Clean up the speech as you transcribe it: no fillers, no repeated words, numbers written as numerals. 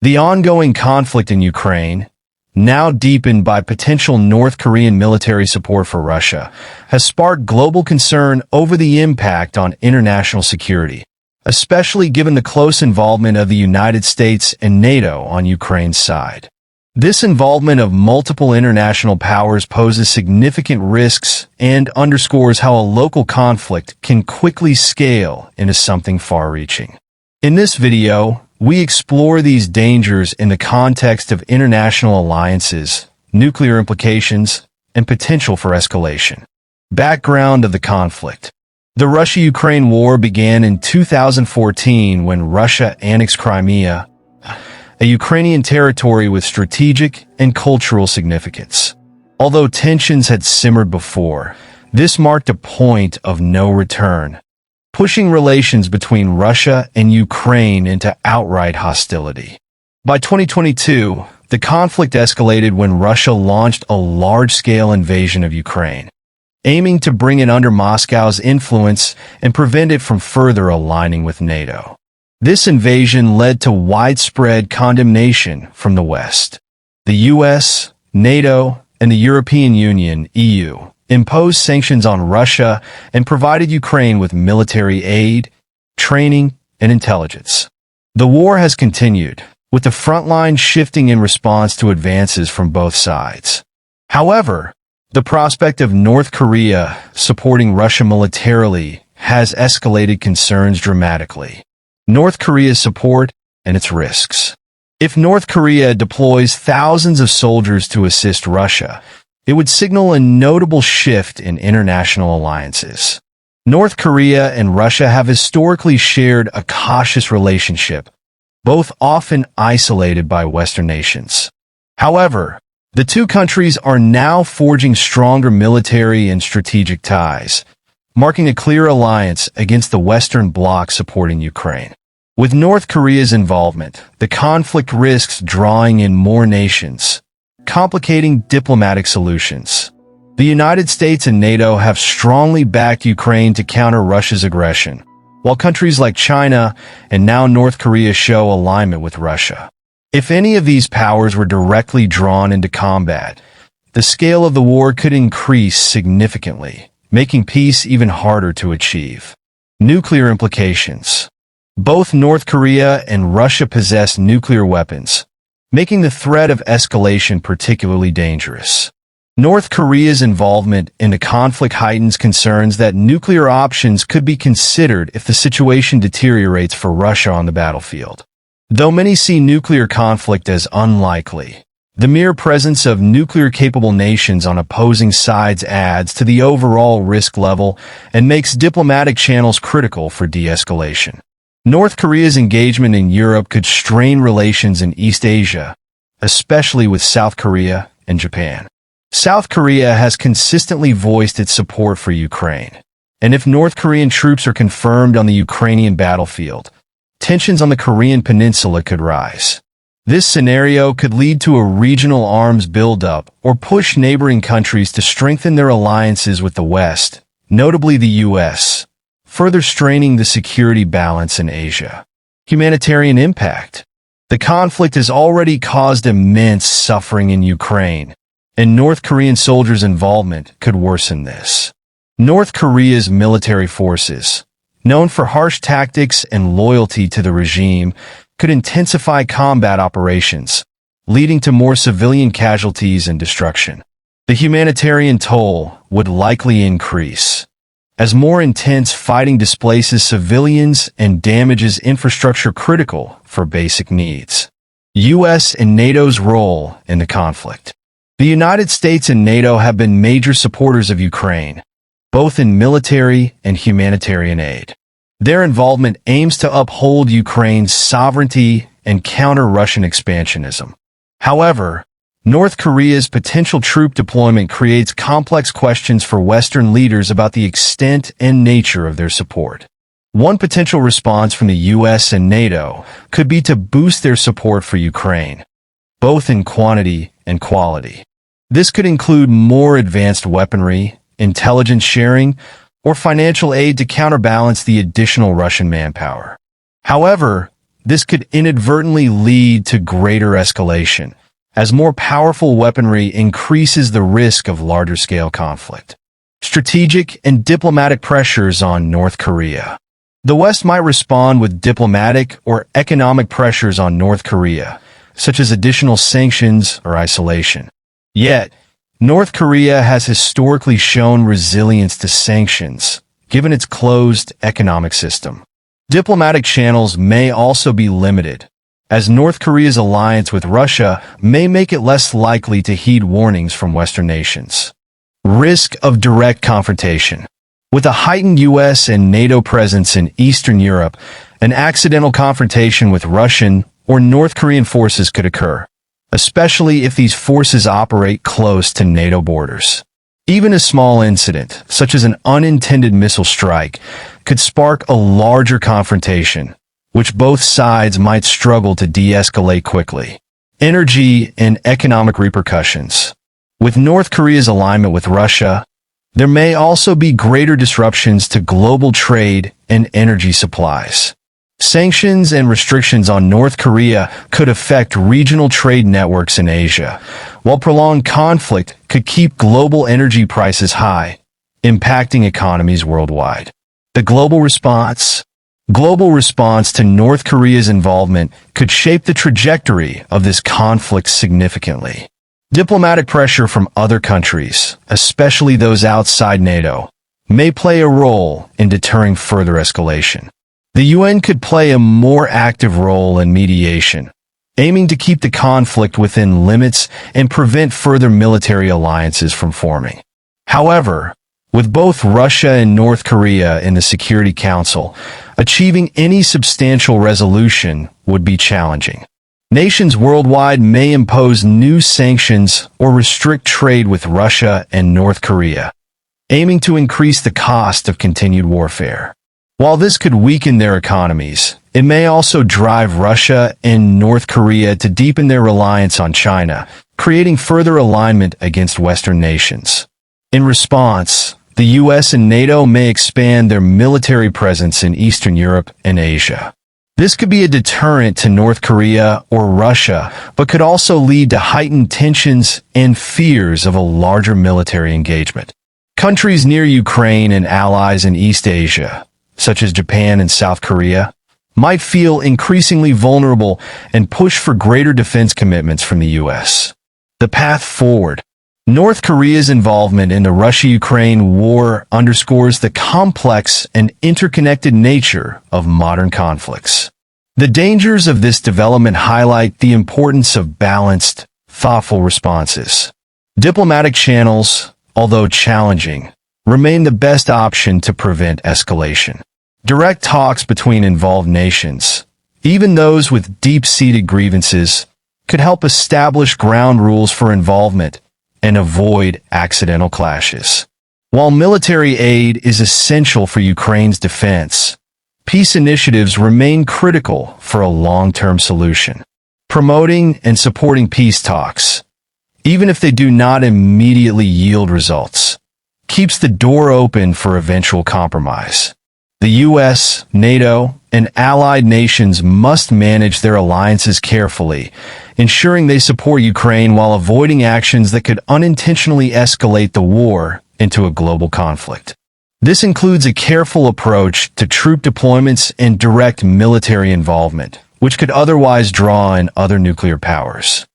The ongoing conflict in Ukraine, now deepened by potential North Korean military support for Russia, has sparked global concern over the impact on international security, especially given the close involvement of the United States and NATO on Ukraine's side. This involvement of multiple international powers poses significant risks and underscores how a local conflict can quickly scale into something far-reaching. In this video, we explore these dangers in the context of international alliances, nuclear implications, and potential for escalation. Background of the conflict. The Russia-Ukraine war began in 2014 when Russia annexed Crimea, a Ukrainian territory with strategic and cultural significance. Although tensions had simmered before, this marked a point of no return, pushing relations between Russia and Ukraine into outright hostility. By 2022, the conflict escalated when Russia launched a large-scale invasion of Ukraine, aiming to bring it under Moscow's influence and prevent it from further aligning with NATO. This invasion led to widespread condemnation from the West. The US, NATO, and the European Union, EU, imposed sanctions on Russia and provided Ukraine with military aid, training, and intelligence. The war has continued, with the front line shifting in response to advances from both sides. However, the prospect of North Korea supporting Russia militarily has escalated concerns dramatically. North Korea's support and its risks. If North Korea deploys thousands of soldiers to assist Russia, it would signal a notable shift in international alliances. North Korea and Russia have historically shared a cautious relationship, both often isolated by Western nations. However, the two countries are now forging stronger military and strategic ties, marking a clear alliance against the Western Bloc supporting Ukraine. With North Korea's involvement, the conflict risks drawing in more nations, complicating diplomatic solutions. The United States and NATO have strongly backed Ukraine to counter Russia's aggression, while countries like China and now North Korea show alignment with Russia. If any of these powers were directly drawn into combat, the scale of the war could increase significantly, making peace even harder to achieve. Nuclear implications. Both North Korea and Russia possess nuclear weapons, making the threat of escalation particularly dangerous. North Korea's involvement in the conflict heightens concerns that nuclear options could be considered if the situation deteriorates for Russia on the battlefield. Though many see nuclear conflict as unlikely, the mere presence of nuclear-capable nations on opposing sides adds to the overall risk level and makes diplomatic channels critical for de-escalation. North Korea's engagement in Europe could strain relations in East Asia, especially with South Korea and Japan. South Korea has consistently voiced its support for Ukraine, and if North Korean troops are confirmed on the Ukrainian battlefield, tensions on the Korean peninsula could rise. This scenario could lead to a regional arms buildup or push neighboring countries to strengthen their alliances with the West, notably the US, further straining the security balance in Asia. Humanitarian impact. The conflict has already caused immense suffering in Ukraine, and North Korean soldiers' involvement could worsen this. North Korea's military forces, known for harsh tactics and loyalty to the regime, could intensify combat operations, leading to more civilian casualties and destruction. The humanitarian toll would likely increase, as more intense fighting displaces civilians and damages infrastructure critical for basic needs. U.S. and NATO's role in the conflict. The United States and NATO have been major supporters of Ukraine, both in military and humanitarian aid. Their involvement aims to uphold Ukraine's sovereignty and counter Russian expansionism. However, North Korea's potential troop deployment creates complex questions for Western leaders about the extent and nature of their support. One potential response from the US and NATO could be to boost their support for Ukraine, both in quantity and quality. This could include more advanced weaponry, intelligence sharing, or financial aid to counterbalance the additional Russian manpower. However, this could inadvertently lead to greater escalation, as more powerful weaponry increases the risk of larger-scale conflict. Strategic and diplomatic pressures on North Korea. The West might respond with diplomatic or economic pressures on North Korea, such as additional sanctions or isolation. Yet, North Korea has historically shown resilience to sanctions, given its closed economic system. Diplomatic channels may also be limited, as North Korea's alliance with Russia may make it less likely to heed warnings from Western nations. Risk of direct confrontation. With a heightened U.S. and NATO presence in Eastern Europe, an accidental confrontation with Russian or North Korean forces could occur, especially if these forces operate close to NATO borders. Even a small incident, such as an unintended missile strike, could spark a larger confrontation, which both sides might struggle to de-escalate quickly. Energy and economic repercussions. With North Korea's alignment with Russia, there may also be greater disruptions to global trade and energy supplies. Sanctions and restrictions on North Korea could affect regional trade networks in Asia, while prolonged conflict could keep global energy prices high, impacting economies worldwide. The global response. Global response to North Korea's involvement could shape the trajectory of this conflict significantly. Diplomatic pressure from other countries, especially those outside NATO, may play a role in deterring further escalation. The UN could play a more active role in mediation, aiming to keep the conflict within limits and prevent further military alliances from forming. However, with both Russia and North Korea in the Security Council, achieving any substantial resolution would be challenging. Nations worldwide may impose new sanctions or restrict trade with Russia and North Korea, aiming to increase the cost of continued warfare. While this could weaken their economies, it may also drive Russia and North Korea to deepen their reliance on China, creating further alignment against Western nations. In response, the US and NATO may expand their military presence in Eastern Europe and Asia. This could be a deterrent to North Korea or Russia, but could also lead to heightened tensions and fears of a larger military engagement. Countries near Ukraine and allies in East Asia, such as Japan and South Korea, might feel increasingly vulnerable and push for greater defense commitments from the US. The path forward. North Korea's involvement in the Russia-Ukraine war underscores the complex and interconnected nature of modern conflicts. The dangers of this development highlight the importance of balanced, thoughtful responses. Diplomatic channels, although challenging, remain the best option to prevent escalation. Direct talks between involved nations, even those with deep-seated grievances, could help establish ground rules for involvement and avoid accidental clashes. While military aid is essential for Ukraine's defense, peace initiatives remain critical for a long-term solution. Promoting and supporting peace talks, even if they do not immediately yield results, keeps the door open for eventual compromise. The US, NATO, and allied nations must manage their alliances carefully, ensuring they support Ukraine while avoiding actions that could unintentionally escalate the war into a global conflict. This includes a careful approach to troop deployments and direct military involvement, which could otherwise draw in other nuclear powers.